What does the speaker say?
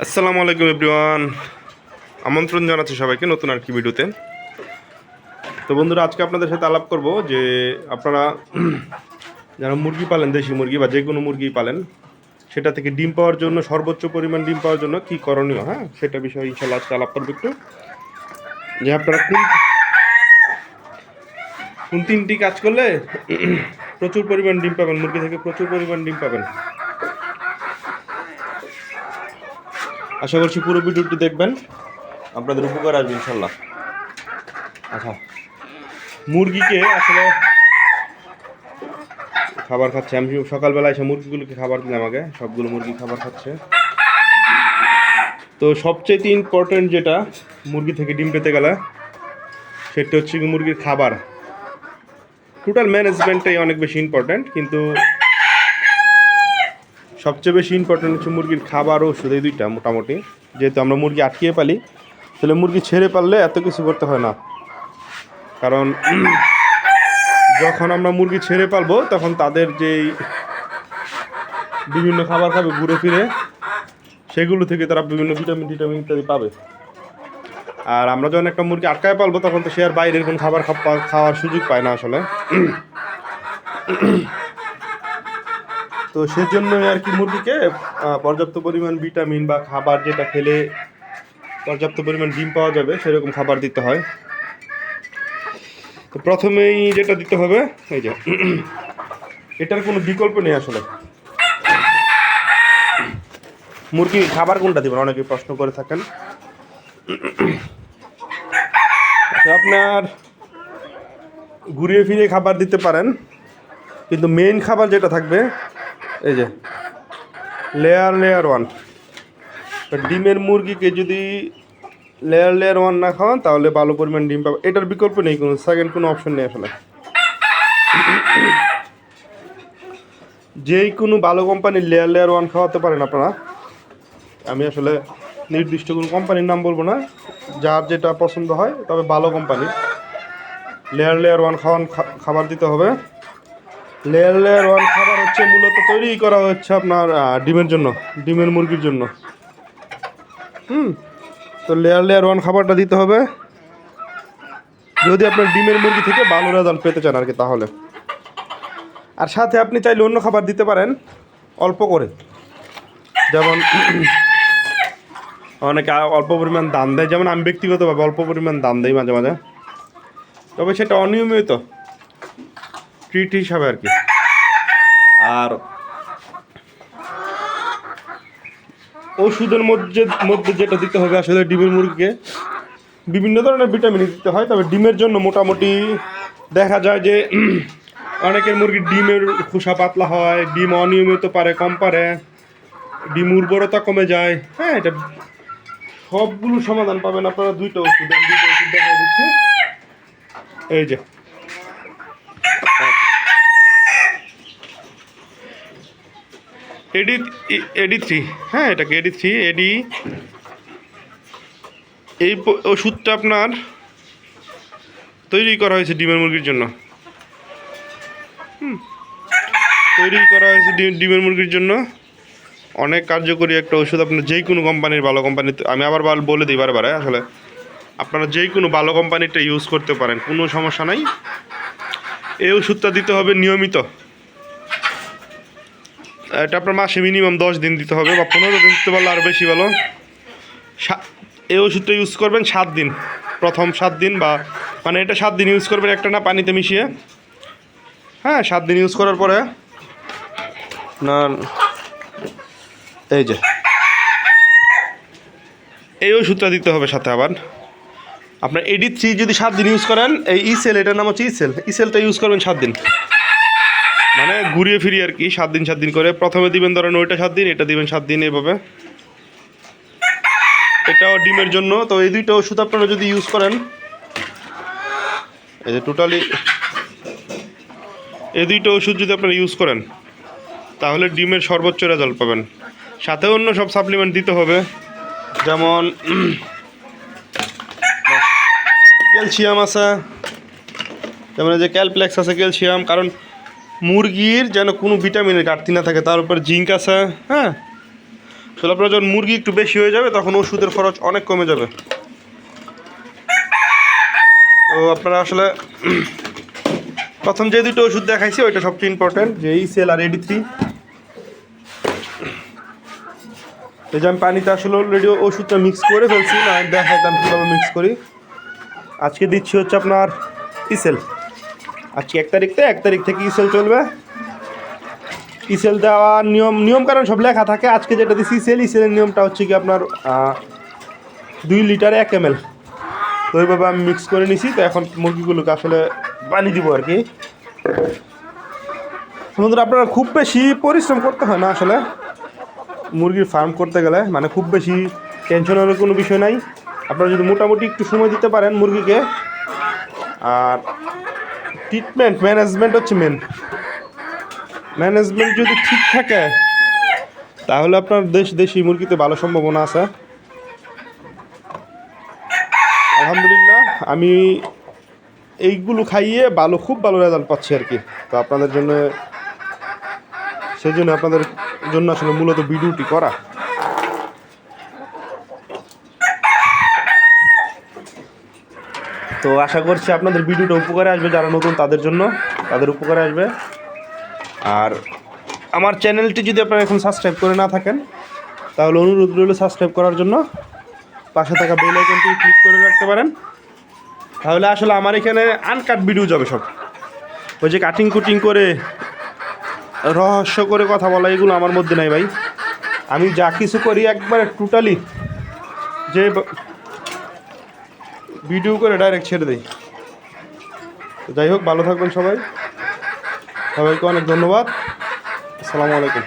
আসসালামু আলাইকুম এভরিওয়ান, আমন্ত্রণ জানাচ্ছি সবাইকে নতুন আর কি ভিডিওতে। তো বন্ধুরা, আজকে আপনাদের সাথে আলাপ করব যে আপনারা যারা মুরগি পালেন, দেশি মুরগি বা যে কোনো মুরগি পালেন, সেটা থেকে ডিম পাওয়ার জন্য, সর্বোচ্চ পরিমাণ ডিম পাওয়ার জন্য কী করণীয়, হ্যাঁ সেটা বিষয়ে ইনশাল্লাহ আজকে আলাপ করবো একটু। যে আপনারা কোন তিনটি কাজ করলে প্রচুর পরিমাণ ডিম পাবেন, মুরগি থেকে প্রচুর পরিমাণ ডিম পাবেন। আশা করছি পুরো ভিডিওটি দেখবেন, আপনাদের উপকার আসবে ইনশাল্লাহ। আচ্ছা, মুরগিকে আসলে খাবার খাচ্ছে, আমি সকালবেলা এসে মুরগিগুলোকে খাবার দিলাম, আগে সবগুলো মুরগি খাবার খাচ্ছে। তো সবচেয়ে ইম্পর্টেন্ট যেটা মুরগি থেকে ডিম পেতে গেলে, সেটা হচ্ছে মুরগির খাবার। টোটাল ম্যানেজমেন্টটাই অনেক বেশি ইম্পর্টেন্ট, কিন্তু সবচেয়ে বেশি ইম্পর্টেন্ট হচ্ছে মুরগির খাবার ও ওষুধ, এই দুইটা মোটামুটি। যেহেতু আমরা মুরগি আটকিয়ে পালি, তাহলে মুরগি ছেড়ে পারলে এত কিছু করতে হয় না। কারণ যখন আমরা মুরগি ছেড়ে পালবো, তখন তাদের যেই বিভিন্ন খাবার খাবে ঘুরে ফিরে, সেগুলো থেকে তারা বিভিন্ন ভিটামিন ইত্যাদি পাবে। আর আমরা যখন একটা মুরগি আটকায় পালবো, তখন তো সে আর বাইরের কোনো খাবার খাওয়ার সুযোগ পায় না আসলে। তো সেজন্যই আর কি মুরগিকে পর্যাপ্ত পরিমাণ ভিটামিন বা খাবার, যেটা খেলে পর্যাপ্ত পরিমাণ ডিম পাওয়া যাবে, সেরকম খাবার দিতে হয়। তো প্রথমেই যেটা দিতে হবে, এই যে এটার কোনো বিকল্প নেই আসলে। মুরগি খাবার কোনটা দিবেন, অনেকে প্রশ্ন করে থাকেন। আপনার ঘুরিয়ে ফিরে খাবার দিতে পারেন, কিন্তু মেইন খাবার যেটা থাকবে, এই যে লেয়ার ওয়ান। ডিমের মুরগিকে যদি লেয়ার ওয়ান না খাওয়ান, তাহলে ভালো পরিমাণ ডিম পাবে। এটার বিকল্প নেই, কোনো সেকেন্ড কোনো অপশন নেই আসলে। যেই কোনো ভালো কোম্পানির লেয়ার ওয়ান খাওয়াতে পারেন আপনারা। আমি আসলে নির্দিষ্ট কোনো কোম্পানির নাম বলবো না, যার যেটা পছন্দ হয়, তবে ভালো কোম্পানি লেয়ার ওয়ান খাবার দিতে হবে। লেয়ার ওয়ান খাবার হচ্ছে মূলত তৈরি করা হচ্ছে আপনার ডিমের জন্য, ডিমের মুরগির জন্য। তো লেয়ার ওয়ান খাবারটা দিতে হবে যদি আপনার ডিমের মুরগি থেকে ভালো রেজাল্ট পেতে চান আর কি, তাহলে। আর সাথে আপনি চাইলে অন্য খাবার দিতে পারেন অল্প করে, যেমন অনেকে অল্প পরিমাণ দাম দেয়, যেমন আমি ব্যক্তিগতভাবে অল্প পরিমাণ দাম দিই মাঝে মাঝে, তবে সেটা অনিয়মিত ট্রিট হিসাবে আর কি। আর ওষুধের মধ্যে যেটা দিতে হবে আসলে, ডিমের মুরগিকে বিভিন্ন ধরনের ভিটামিন দিতে হয়। তবে ডিমের জন্য মোটামুটি দেখা যায় যে অনেকের মুরগির ডিমের খোসা পাতলা হয়, ডিম অনিয়মিত কম পারে, ডিম উর্বরতা কমে যায়। হ্যাঁ, এটা সবগুলো সমাধান পাবেন আপনারা দুইটা ওষুধ দেখা দিচ্ছি। এই যে এডি 3, হ্যাঁ এটাকে এডি এই ওষুধটা আপনার তৈরি করা হয়েছে ডিমের মুরগির জন্য। ডিমের মুরগির জন্য অনেক কার্যকরী একটা ওষুধ। আপনার যেই কোনো কোম্পানির, ভালো কোম্পানি, আমি আবার বলে দিই বারে আসলে, আপনারা যেই কোনো ভালো কোম্পানিটা ইউজ করতে পারেন, কোনো সমস্যা নাই। এই ওষুধটা দিতে হবে নিয়মিত। এটা আপনার মাসে মিনিমাম 10 দিন দিতে হবে, বা 15 দিন দিতে পারলে আরও বেশি ভালো। এই ওষুধটা ইউজ করবেন 7 দিন, প্রথম 7 দিন, বা মানে এটা 7 দিন ইউজ করবেন, একটা না পানিতে মিশিয়ে। হ্যাঁ, 7 দিন ইউজ করার পরে না, এই যে এই ওষুধটা দিতে হবে সাথে। আবার আপনার এডি 3 যদি 7 দিন ইউজ করেন, এই ইসেল, এটার নাম হচ্ছে ইসেলটা ইউজ করবেন 7 দিন, মানে ঘুরিয়ে ফিরিয়ে আর কি। 7 দিন করে প্রথমে দিবেন, ধরেন ওইটা 7 দিন, এটা দিবেন 7 দিন, এইভাবে। এটাও ডিমের জন্য। তো এই দুইটা ওষুধ আপনারা যদি ইউজ করেন, এই যে টোটালি এই দুইটা ওষুধ যদি আপনারা ইউজ করেন, তাহলে ডিমের সর্বোচ্চ রেজাল্ট পাবেন। সাথে অন্য সব সাপ্লিমেন্ট দিতে হবে, যেমন ক্যালসিয়াম আছে, যেমন এই যে ক্যালপ্লেক্স আছে, ক্যালসিয়াম। কারণ মুরগির যেন কোনো ভিটামিনের ঘাটতি না থাকে, তার উপর জিঙ্ক আছে। হ্যাঁ, আসলে আপনার যখন মুরগি একটু বেশি হয়ে যাবে তখন ওষুধের খরচ অনেক কমে যাবে। তো আপনারা আসলে প্রথম যে দুটো ওষুধ দেখাইছি ওইটা সবচেয়ে ইম্পর্টেন্ট, যে ইসেল আর AD3। এই যে আমি পানিতে আসলে অলরেডি ওষুধটা মিক্স করে ফেলছি, না দেখাইতাম কীভাবে মিক্স করি। আজকে দিচ্ছি হচ্ছে আপনার ইসেল। আজকে 1 তারিখ থেকে ইসেল চলবে। ইসেল দেওয়ার নিয়ম কারণ সব লেখা থাকে। আজকে যেটা দিচ্ছি ইসেলের নিয়মটা হচ্ছে কি আপনার 2 লিটারে 1 ml। তো ওইভাবে আমি মিক্স করে নিছি। তো এখন মুরগিগুলোকে আসলে পানি দিব আর কি। বন্ধুরা, আপনারা খুব বেশি পরিশ্রম করতে হয় না আসলে মুরগির ফার্ম করতে গেলে, মানে খুব বেশি টেনশনের কোনো বিষয় নাই। আপনারা যদি মোটামুটি একটু সময় দিতে পারেন মুরগিকে, আর ট্রিটমেন্ট ম্যানেজমেন্ট হচ্ছে মেন। ম্যানেজমেন্ট যদি ঠিক থাকে তাহলে আপনার দেশি মুরগিতে ভালো সম্ভাবনা আছে। আলহামদুলিল্লাহ আমি এইগুলো খাইয়ে খুব ভালো রেজাল্ট পাচ্ছি আর কি। তো আপনাদের জন্য, সেই জন্য আপনাদের জন্য আসলে মূলত ভিডিওটি করা। তো আশা করছি আপনাদের ভিডিওটা উপকারে আসবে, যারা নতুন তাদের উপকারে আসবে। আর আমার চ্যানেলটি যদি আপনারা এখন সাবস্ক্রাইব করে না থাকেন তাহলে অনুরোধ রইল সাবস্ক্রাইব করার জন্য। পাশে থাকা বেল আইকনটি ক্লিক করে রাখতে পারেন, তাহলে আসলে আমার এখানে আনকাট ভিডিও যাবে সব। ওই যে কাটিং কুটিং করে রহস্য করে কথা বলা, এগুলো আমার মধ্যে নাই ভাই। আমি যা কিছু করি একবারে টোটালি যে ভিডিও করে ডাইরেক্ট ছেড়ে দিই। যাই হোক, ভালো থাকবেন সবাইকে অনেক ধন্যবাদ। আসসালামু আলাইকুম।